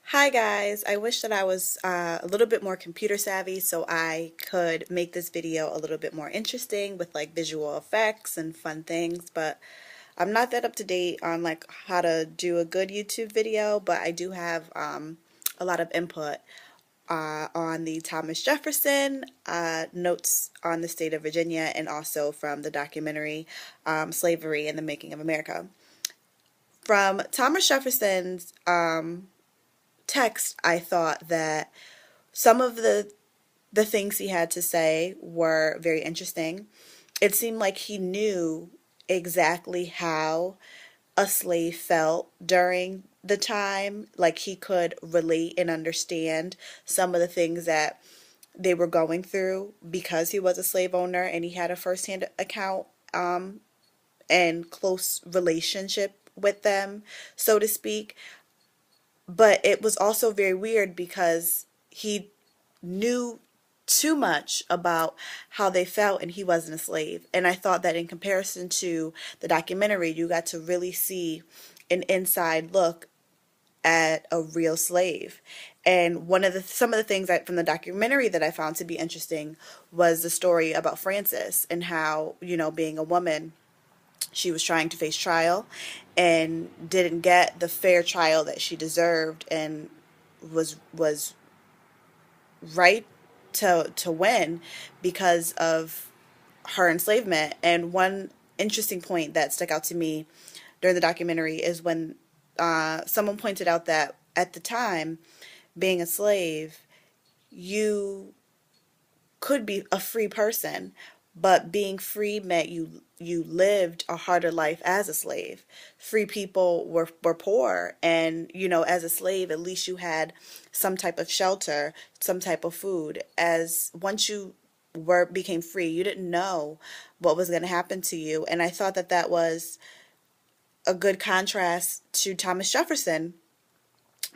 Hi guys, I wish that I was a little bit more computer savvy so I could make this video a little bit more interesting with like visual effects and fun things, but I'm not that up to date on like how to do a good YouTube video, but I do have a lot of input on the Thomas Jefferson, notes on the state of Virginia, and also from the documentary Slavery and the Making of America. From Thomas Jefferson's text, I thought that some of the things he had to say were very interesting. It seemed like he knew exactly how a slave felt during the time. Like he could relate and understand some of the things that they were going through because he was a slave owner and he had a firsthand account and close relationship with them, so to speak. But it was also very weird because he knew too much about how they felt and he wasn't a slave. And I thought that in comparison to the documentary, you got to really see an inside look at a real slave. And some of the things that from the documentary that I found to be interesting was the story about Frances and how, being a woman, she was trying to face trial and didn't get the fair trial that she deserved and was right to win because of her enslavement. And one interesting point that stuck out to me during the documentary is when someone pointed out that at the time, being a slave, you could be a free person, but being free meant you lived a harder life as a slave. Free people were poor, and as a slave, at least you had some type of shelter, some type of food. As once you were became free, you didn't know what was going to happen to you, and I thought that that was a good contrast to Thomas Jefferson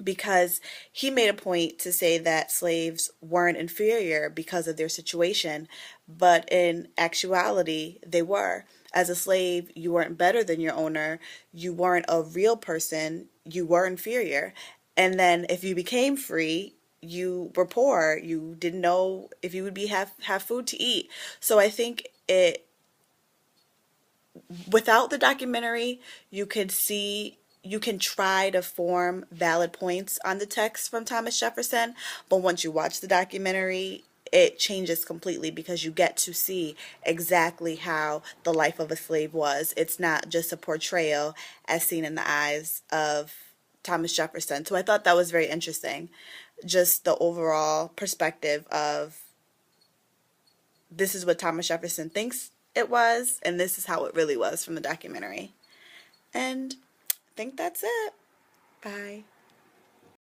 because he made a point to say that slaves weren't inferior because of their situation, but in actuality, they were. As a slave, you weren't better than your owner, you weren't a real person, you were inferior. And then if you became free, you were poor, you didn't know if you would have food to eat. So I think it without the documentary, you can try to form valid points on the text from Thomas Jefferson, but once you watch the documentary, it changes completely because you get to see exactly how the life of a slave was. It's not just a portrayal as seen in the eyes of Thomas Jefferson. So I thought that was very interesting. Just the overall perspective of this is what Thomas Jefferson thinks it was, and this is how it really was from the documentary. And I think that's it. Bye.